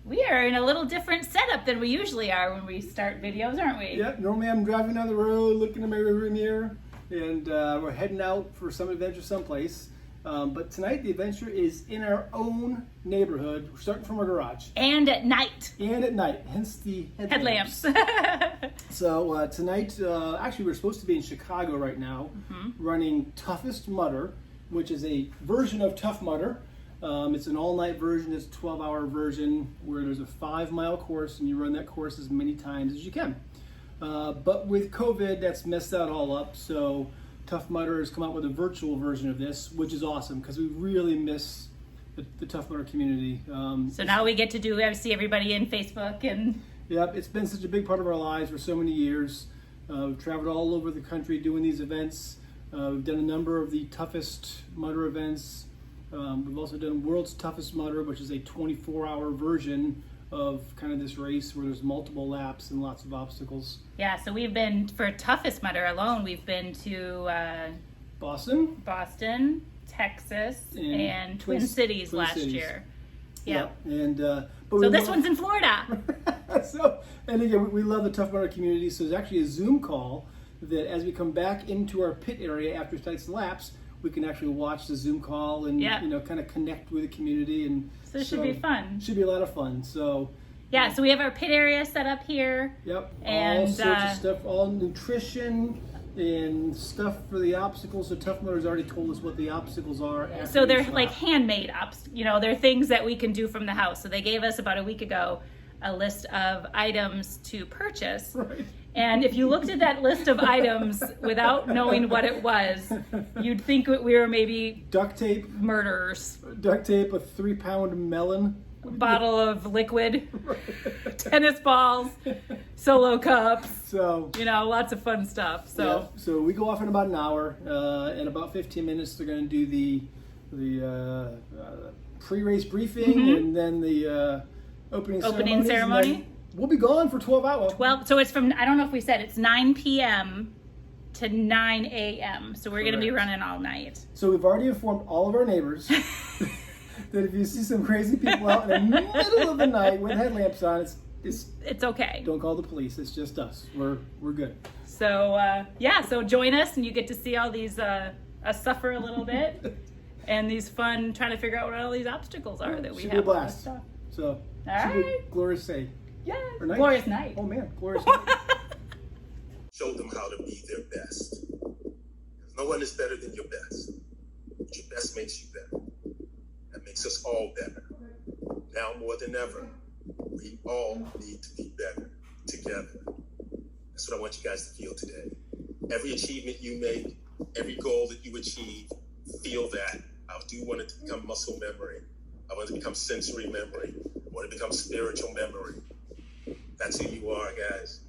We are in a little different setup than we usually are when we start videos, aren't we? Yeah, normally I'm driving down the road, looking in my rearview mirror, and we're heading out for some adventure someplace. But tonight the adventure is in our own neighborhood. We're starting from our garage. And at night. And at night, hence the Headlamps. So tonight, actually we're supposed to be in Chicago right now, running Toughest Mudder, which is a version of Tough Mudder. It's an all-night version, it's a 12-hour version where there's a 5-mile course and you run that course as many times as you can. But with COVID, that's messed that all up, so Tough Mudder has come out with a virtual version of this, which is awesome because we really miss the Tough Mudder community. So now we get to see everybody in Facebook and... Yep, it's been such a big part of our lives for so many years. We've traveled all over the country doing these events. We've done a number of the Toughest Mudder events. We've also done World's Toughest Mudder, which is a 24-hour version of kind of this race where there's multiple laps and lots of obstacles. Yeah, so we've been, for Toughest Mudder alone, we've been to Boston, Texas, and Twin Cities last year. Yeah. And so this one's in Florida. And again, we love the Tough Mudder community. So there's actually a Zoom call that as we come back into our pit area after tonight's laps, we can actually watch the Zoom call and kind of connect with the community. And so it should be fun. Should be a lot of fun. So yeah, so we have our pit area set up here. Yep. And all sorts of stuff, all nutrition and stuff for the obstacles. So Tough Mudder's already told us what the obstacles are. So they're like handmade they're things that we can do from the house. So they gave us about a week ago a list of items to purchase. Right. And if you looked at that list of items without knowing what it was, you'd think we were maybe duct tape, murderers. Duct tape, a 3-pound melon, bottle of liquid, tennis balls, solo cups. So lots of fun stuff. So we go off in about an hour. In about 15 minutes, they're going to do the pre-race briefing and then the opening ceremony. We'll be gone for 12 hours. So it's from, I don't know if we said, it's 9 p.m. to 9 a.m. So we're going to be running all night. So we've already informed all of our neighbors that if you see some crazy people out in the middle of the night with headlamps on, it's okay. Don't call the police. It's just us. We're good. So so join us and you get to see all these us suffer a little bit and these fun trying to figure out what all these obstacles are that we have. Should be a blast. So all right. Glorious day. Yeah. Glorious night. Oh man, glorious night. Show them how to be their best. Because no one is better than your best. But your best makes you better. That makes us all better. Now more than ever, we all need to be better together. That's what I want you guys to feel today. Every achievement you make, every goal that you achieve, feel that. I do want it to become muscle memory. I want it to become sensory memory. I want it to become spiritual memory. That's who you are, guys.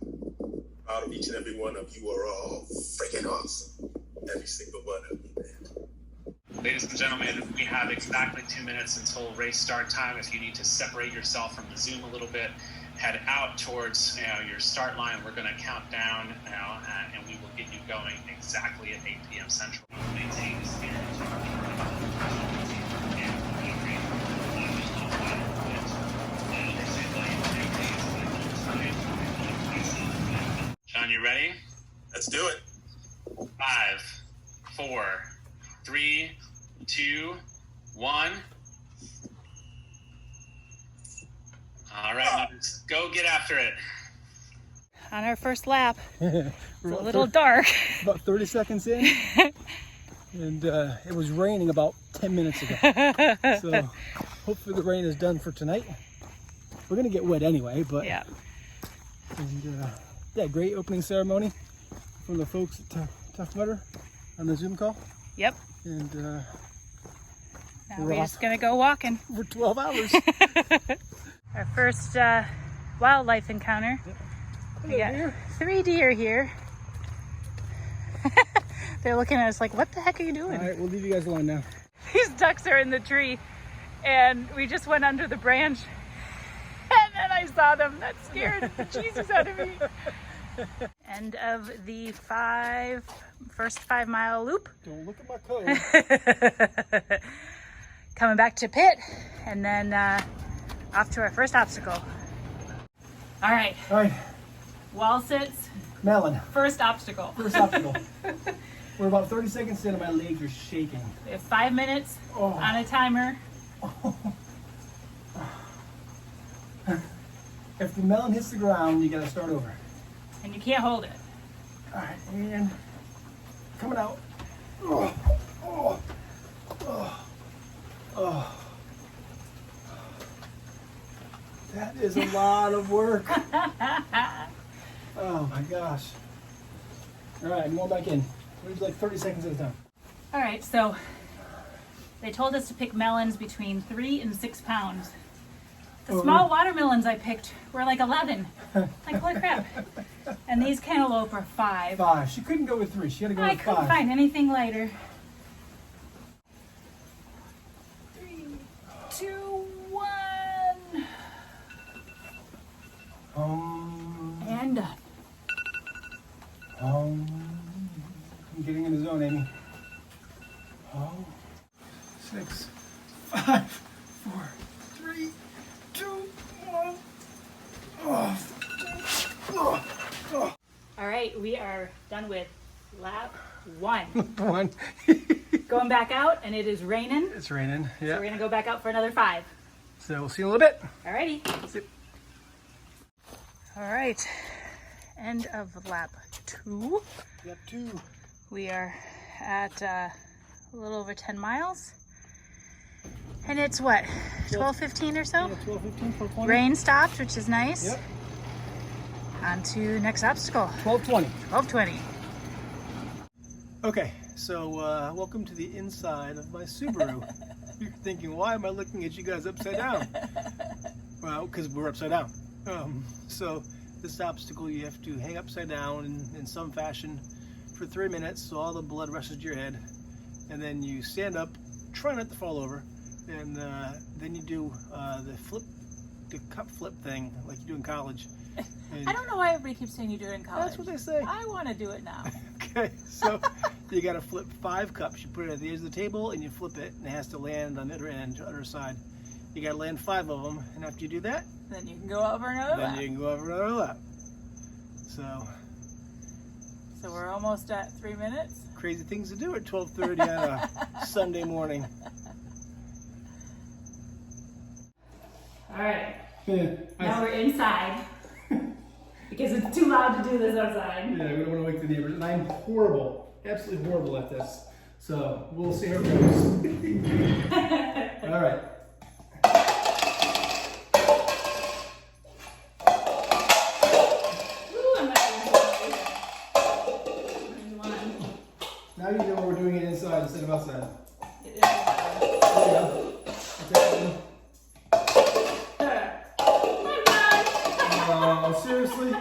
Proud of each and every one of you. Are all freaking awesome. Every single one of you, man. Ladies and gentlemen, we have exactly 2 minutes until race start time. If you need to separate yourself from the Zoom a little bit, head out towards your start line. We're going to count down now, and we will get you going exactly at 8 p.m. Central. Maintain the spirit. John, you ready? Let's do it. 5, 4, 3, 2, 1. All right, let's go get after it. On our first lap, it's a little dark. About 30 seconds in, and it was raining about 10 minutes ago. So hopefully the rain is done for tonight. We're gonna get wet anyway, but yeah. And great opening ceremony from the folks at Tough Mudder on the Zoom call. Yep. And now we're just gonna go walking for 12 hours. Our first wildlife encounter. We got 3 deer here. They're looking at us like, what the heck are you doing? All right, we'll leave you guys alone now. These ducks are in the tree and we just went under the branch and then I saw them. That scared the Jesus out of me. End of the first 5 mile loop. Don't look at my code. Coming back to pit, and then Off to our first obstacle. All right, All right, wall sits, Melon, first obstacle. first obstacle. We're about 30 seconds in and my legs are shaking. We have 5 minutes Oh. on a timer. If the melon hits the ground, you gotta start over. And you can't hold it. All right, and coming out. Oh, oh, oh, oh. That is a lot of work. Oh my gosh. All right, I'm going back in. We do like 30 seconds at a time. All right, so they told us to pick melons between 3 and 6 pounds. The small watermelons I picked were like 11. Like, holy crap. And these cantaloupe are 5. 5. She couldn't go with 3. She had to go I with couldn't 5. find anything lighter. 3, 2, 1. And done. I'm getting in the zone, Amy. 6, 5, 4, 3, 2, 1. All right, we are done with lap 1. 1. Going back out, and it is raining. It's raining. So Yeah. we're gonna go back out for another 5. So we'll see you in a little bit. Alrighty. See- All right, end of lap 2. Lap 2. We are at a little over 10 miles. And it's what, 12:15 or so? Yeah, 12, 15, 12, 20. Rain stopped, which is nice. Yep. On to next obstacle, 12:20. 12:20. Okay, so welcome to the inside of my Subaru. You're thinking, why am I looking at you guys upside down? Well, because we're upside down. So this obstacle you have to hang upside down in some fashion for 3 minutes so all the blood rushes to your head. And then you stand up, try not to fall over, and then you do the cup flip thing like you do in college. And I don't know why everybody keeps saying you do it in college. that's what they say. I want to do it now. Okay, so you gotta flip 5 cups. You put it at the edge of the table and you flip it, and it has to land on the other end, other side. You gotta land 5 of them, and after you do that, Then you can go over another then lap. you can go over another lap. So So we're almost at 3 minutes. crazy things to do at 12:30 on a Sunday morning. All right, Yeah, now we're inside because it's too loud to do this outside. we don't want to wake the neighbors, and I'm horrible, absolutely horrible at this. So we'll see how it goes. All right. Ooh, I'm not doing it. One. Now you know we're doing it inside instead of outside. It is There you go. Okay. Oh, seriously?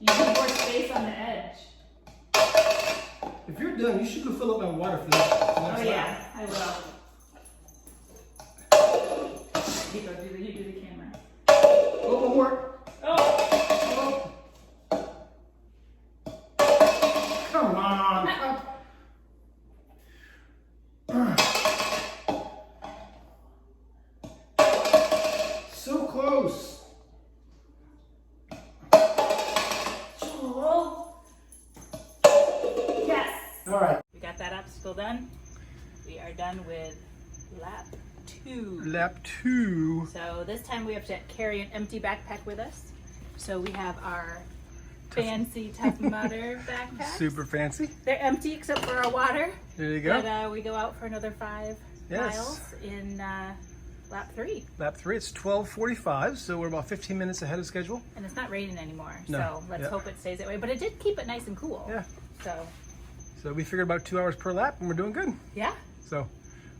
You need more space on the edge. If you're done, you should go fill up my water for that. Oh yeah, I will. You do the camera. Oh, one more. Oh! Come on. So close. Joel. Yes! All right. We got that obstacle done. We are done with lap 2. Lap 2. So this time we have to carry an empty backpack with us. So we have our fancy Tough Mudder backpacks. Super fancy. They're empty except for our water. There you go. But we go out for another 5 Yes. miles in lap 3. Lap 3. It's 12:45, so we're about 15 minutes ahead of schedule. And it's not raining anymore. No. So let's Yeah. hope it stays that way. But it did keep it nice and cool. Yeah. So We figured about 2 hours per lap, and we're doing good. yeah. So,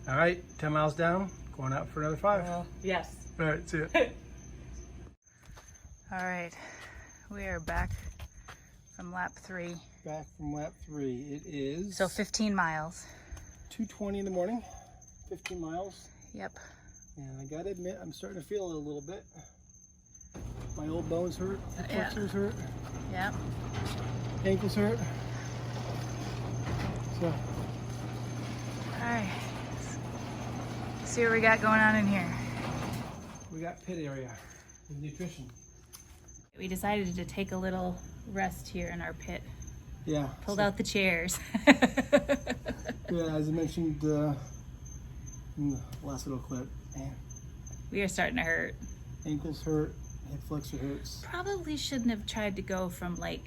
all right, 10 miles down, going out for another 5. Yes. All right, see ya. All right, we are back from lap 3. Back from lap 3. It is So 15 miles. 2:20 in the morning, 15 miles. Yep. And I gotta admit, I'm starting to feel it a little bit. My old bones hurt, the Yeah. flexors hurt, Yep. ankles hurt. So, right. Let's see what we got going on in here. We got pit area with nutrition. We decided to take a little rest here in our pit. Yeah. Pulled out the chairs. Yeah, as I mentioned in the last little clip, man, We are starting to hurt. ankles hurt, hip flexor hurts. Probably shouldn't have tried to go from like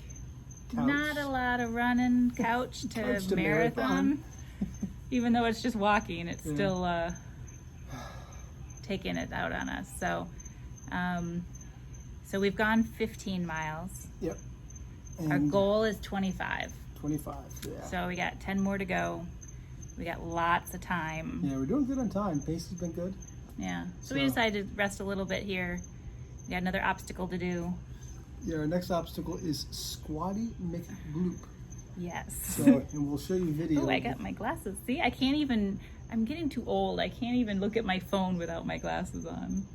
Couch. not a lot of running couch to, Couch to marathon. Even though it's just walking, it's Yeah. still taking it out on us. So, so we've gone 15 miles. Yep. Our And goal is 25. 25, yeah. So we got 10 more to go. We got lots of time. Yeah, we're doing good on time. Pace has been good. Yeah. So we So- decided to rest a little bit here. We got another obstacle to do. Yeah, our next obstacle is Squatty McGloop. Yes. So, and we'll show you video. Oh, I got my glasses. See, I can't even, I'm getting too old. I can't even look at my phone without my glasses on.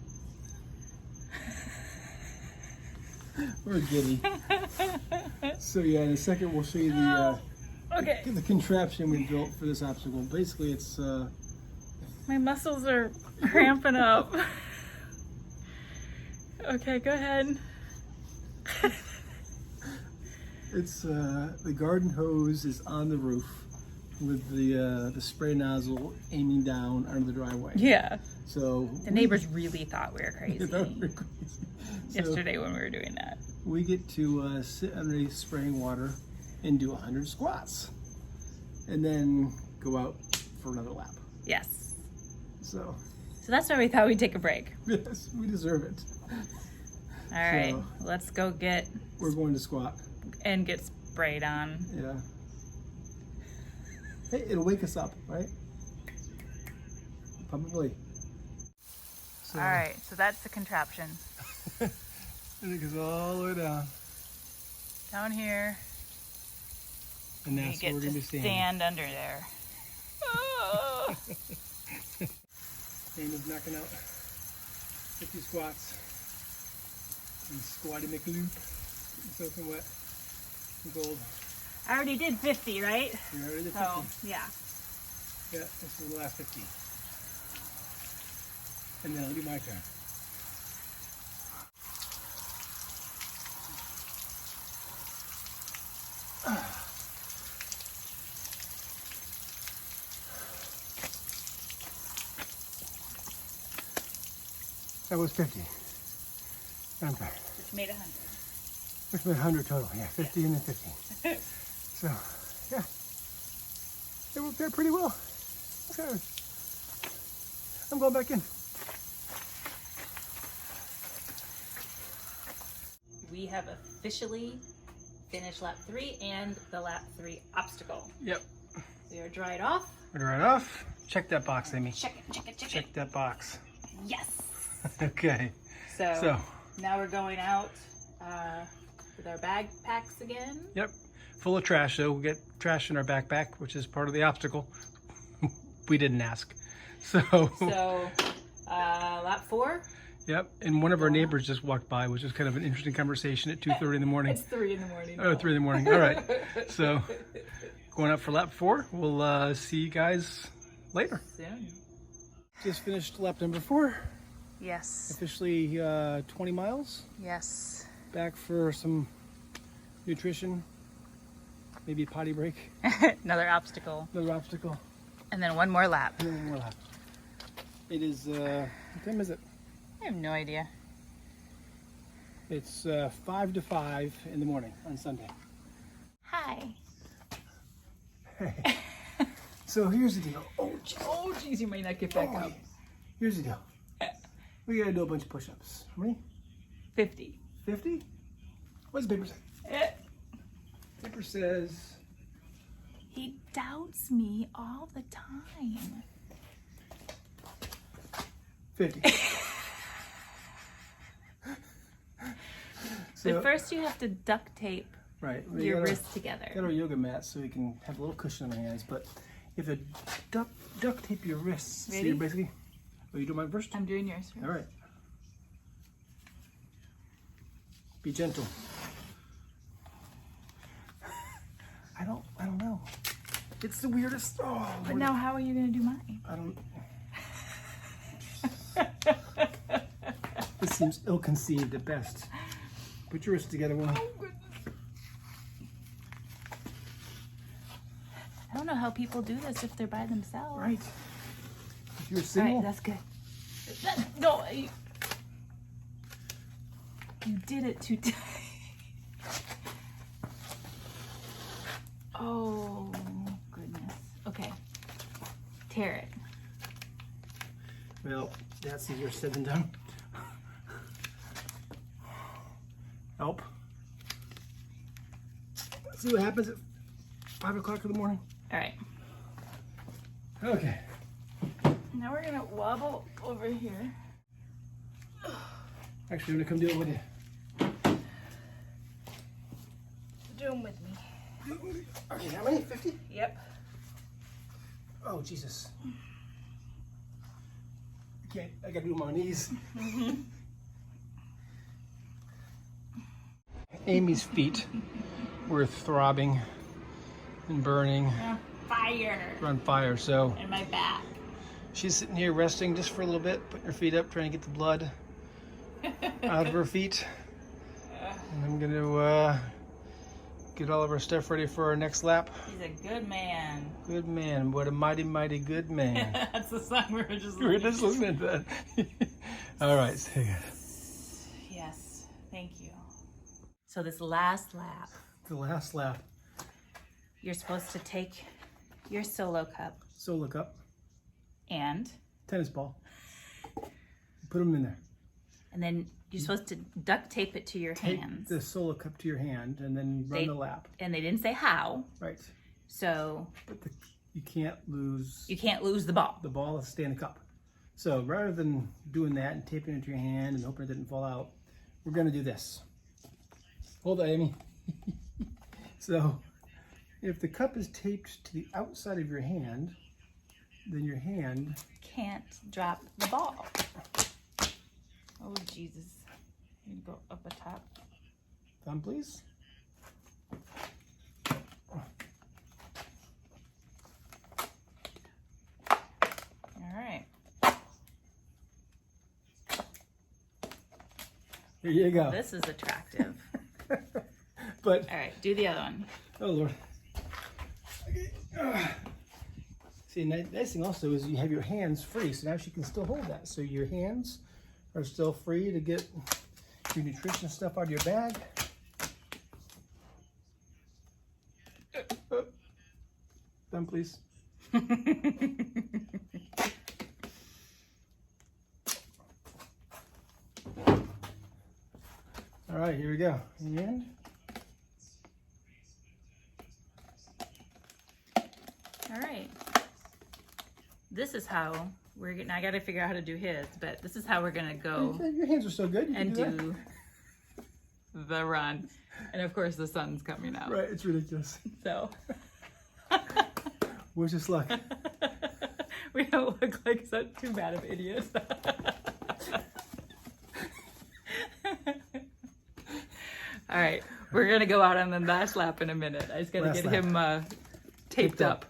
We're giddy. So yeah, in a second we'll show you the Okay. the contraption we built for this obstacle. Basically, it's My muscles are cramping up. Okay, go ahead. it's the garden hose is on the roof with the spray nozzle aiming down under the driveway. Yeah. So The neighbors really thought we were crazy we're crazy. So yesterday when we were doing that. we get to sit underneath spraying water and do 100 squats, and then go out for another lap. Yes. So So that's why we thought we'd take a break. yes, we deserve it. All right, So- let's go get We're going to squat. and get sprayed on. Yeah. Hey, it'll wake us up, right? Probably. So, All right, so that's the contraption. And it goes all the way down. Down here, And you that's where get we're to going to be standing. stand under there. Oh. Eamon's knocking out 50 squats. And Squatty McLoop. Soaking wet and cold. I already did 50, right? You're already at 50. So, yeah. Yeah, this is the last 50. And then it'll be my turn. That was 50. Okay. Which made 100. Which made 100 total. Yeah, 50 and then 50. So, yeah. It worked out pretty well. Okay. I'm going back in. We have officially finished lap 3 and the lap 3 obstacle. Yep. We are dried off. We're right off. Check that box, Amy. Check it, check it, check it. Check that box. Yes. Okay. So, So, now we're going out with our backpacks again. yep. Full of trash, though. We get trash in our backpack, which is part of the obstacle. We didn't ask. So, So, lap 4. yep. And one of our neighbors just walked by, which is kind of an interesting conversation at 2:30 in the morning. It's 3 in the morning. Oh, 3 in the morning. All right. So, going up for lap 4. We'll see you guys later. Soon. Just finished lap number 4. Yes. Officially 20 miles. Yes. Back for some nutrition. Maybe a potty break. Another obstacle. Another obstacle. And then one more lap. And then one more lap. It is, what time is it? I have no idea. It's 5 to 5 in the morning on Sunday. Hi. So here's the deal. Oh, Oh, geez, you might not get back up. here's the deal. We gotta do a bunch of push-ups. How many? 50. 50? What's the paper say? Eh. Paper says He doubts me all the time. 50. But first you have to duct tape right. we your gotta- wrists together. Got our yoga mat so we can have a little cushion on our hands, but you have to duct tape your wrists. So Ready? you're basically. Oh, you do mine first? I'm doing yours. All right. Be gentle. I don't know. It's the weirdest. Oh, But now how are you gonna do mine? I don't. This seems ill-conceived at best. Put your wrists together, woman. I don't know how people do this if they're by themselves. Right. If you're All single, right, that's good. No, you did it too tight. Oh goodness. Okay. Tear it. well, that's easier said than done. Help. Let's see what happens at 5 o'clock in the morning. All right. Okay. Now we're gonna wobble over here. Actually, I'm gonna come do it with you. Do them with me. Okay, how many? 50? Yep. Oh, Jesus. I can't, I gotta do it on my knees. Amy's feet were throbbing and burning. Fire We're on fire, so in my back. she's sitting here resting just for a little bit, putting her feet up, trying to get the blood out of her feet. And I'm gonna get all of our stuff ready for our next lap. He's a good man. Good man, what a mighty, mighty good man. That's the song we were just We're just listening to that. All right, so Yes, thank you. So this last lap, the last lap. you're supposed to take your solo cup So look up, and tennis ball. Put them in there. then you're supposed to duct tape it to your Take hands. the solo cup to your hand and then run They- the lap. And they didn't say how, Right. so But you can't lose you can't lose the ball. the ball has to stay in the cup. So rather than doing that and taping it to your hand and hoping it didn't fall out, we're gonna do this. Hold on, Amy. So if the cup is taped to the outside of your hand, then your hand, Can't drop the ball. Oh Jesus! You go up the top. thumb please. All right. There you go. This is attractive. But, All right, do the other one. oh Lord. Okay. See, nice thing also is you have your hands free, so now she can still hold that. So your hands are still free to get your nutrition stuff out of your bag. Thumb, please. All right, here we go. And All right. This is how we're getting. I got to figure out how to do his, but this is how we're gonna go your hands are so good. You can and do that. do the run. And of course, the sun's coming out. Right, it's ridiculous. So Wish us luck. we don't look like such too bad of idiots. All right, we're gonna go out on the last lap in a minute. I just gotta Last get lap. him taped up.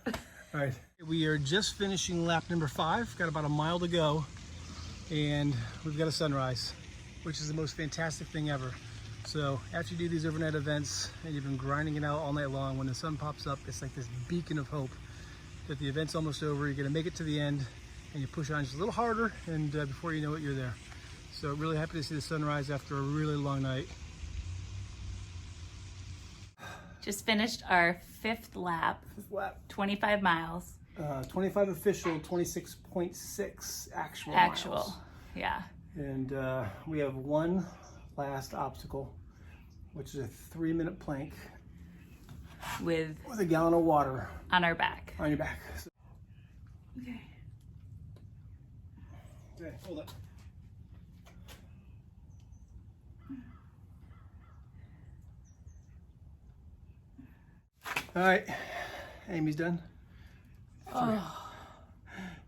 All right, we are just finishing lap number 5. Got about a mile to go, and we've got a sunrise, which is the most fantastic thing ever. So after you do these overnight events and you've been grinding it out all night long, when the sun pops up, it's like this beacon of hope that the event's almost over. You're gonna make it to the end, and you push on just a little harder, and before you know it, you're there. So really happy to see the sunrise after a really long night. Just finished our 5th lap, Lap 25 miles 25 official, 26.6 actual. actual. miles. Yeah. And we have one last obstacle, which is a 3-minute plank With with a gallon of water on our back. on your back. So, Okay. okay, hold it. All right, Amy's done. Oh.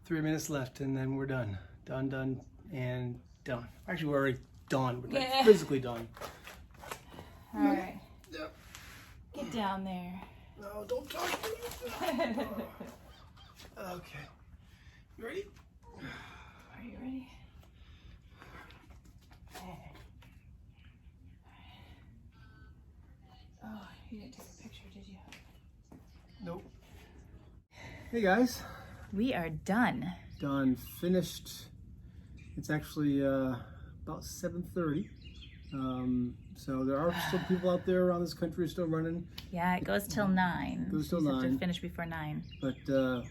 3 minutes left, and then we're done. Done, and done. Actually, we're already done. We're like Yeah. physically done. All right. Yep. Get down there. No, don't touch me. Okay. You ready? Are you ready? Oh, you didn't take a picture, did you? Nope. Hey guys, We are done. done, finished. It's actually about 7:30. So there are still people out there around this country still running, Yeah, it goes till 9. Goes till You have 9. to finish before 9. but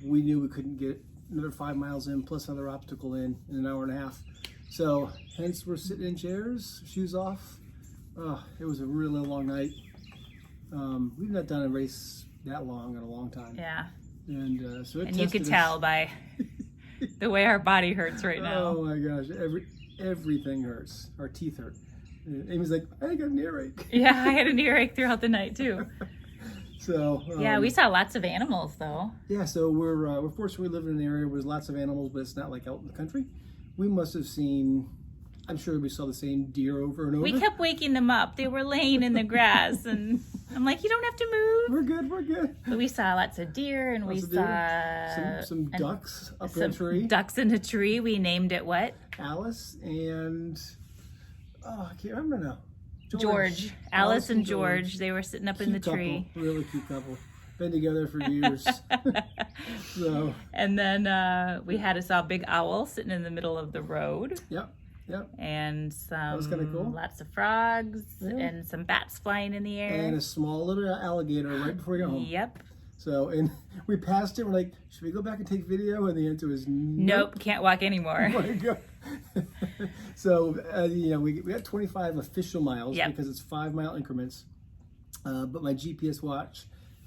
we knew we couldn't get another 5 miles in plus another obstacle in an hour and a half. So hence we're sitting in chairs, shoes off. It was a really long night. We've not done a race that long in a long time. Yeah. And so it And you could tested us. tell by the way our body hurts right now. Oh my gosh, everything hurts. Our teeth hurt. And Amy's like, I got an earache. Yeah, I had an earache throughout the night too. So Yeah, we saw lots of animals though. yeah. So we're fortunate we live in an area where there's lots of animals, but it's not like out in the country. We must have seen. I'm sure we saw the same deer over and over. We kept waking them up. They were laying in the grass, and I'm like, you don't have to move. We're good. We're good. But we saw lots of deer, and we Lots of deer. saw Some ducks up in a some tree. ducks in a tree. We named it what? Alice and I can't remember now. George. Alice and George. They were sitting up in the Cute tree. couple, really cute couple. Been together for years. So And then we saw a big owl sitting in the middle of the road, yep. and was some kinda cool. lots of frogs, Yeah. and some bats flying in the air. And a small little alligator right before we got home. Yep. So, and we passed it. We're like, should we go back and take video? And the answer was Nope. Can't walk anymore. Oh my God. So, we got 25 official miles Yep. because it's 5 mile increments. But my GPS watch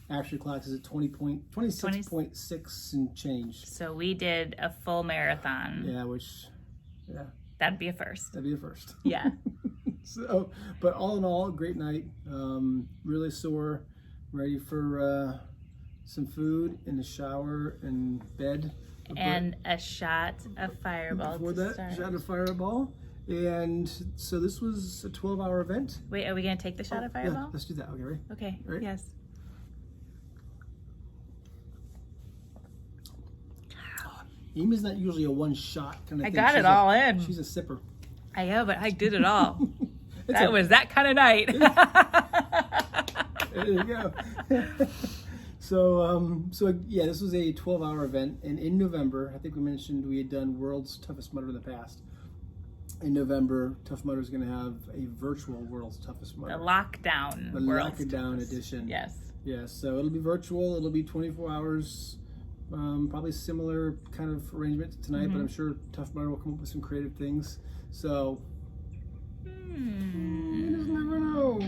actually clocks is at 26.6 and change. So we did a full marathon. Yeah, That'd be a first. that'd be a first. Yeah. So, but all in all, great night. Really sore, ready for some food and a shower and bed. And a shot of Fireball Before to that, start. shot of Fireball. And so this was a 12-hour event. Wait, are we gonna take the shot of Yeah, Fireball? let's do that. Okay, ready? Okay. Right. Yes. Amy's not usually a one-shot kind of I thing. got She's it all in. She's a sipper. I know, but I did it all. It's That a- was that kind of night. There you go. So yeah, this was a 12-hour event, and in November, I think we mentioned we had done World's Toughest Mudder in the past. In November, Tough Mudder is going to have a virtual World's Toughest The Mudder, lockdown. the World's lockdown Toughest. edition. Yes. Yeah, so it'll be virtual. It'll be 24 hours. Probably similar kind of arrangement to tonight, but I'm sure Tough Mudder will come up with some creative things. So you just never know.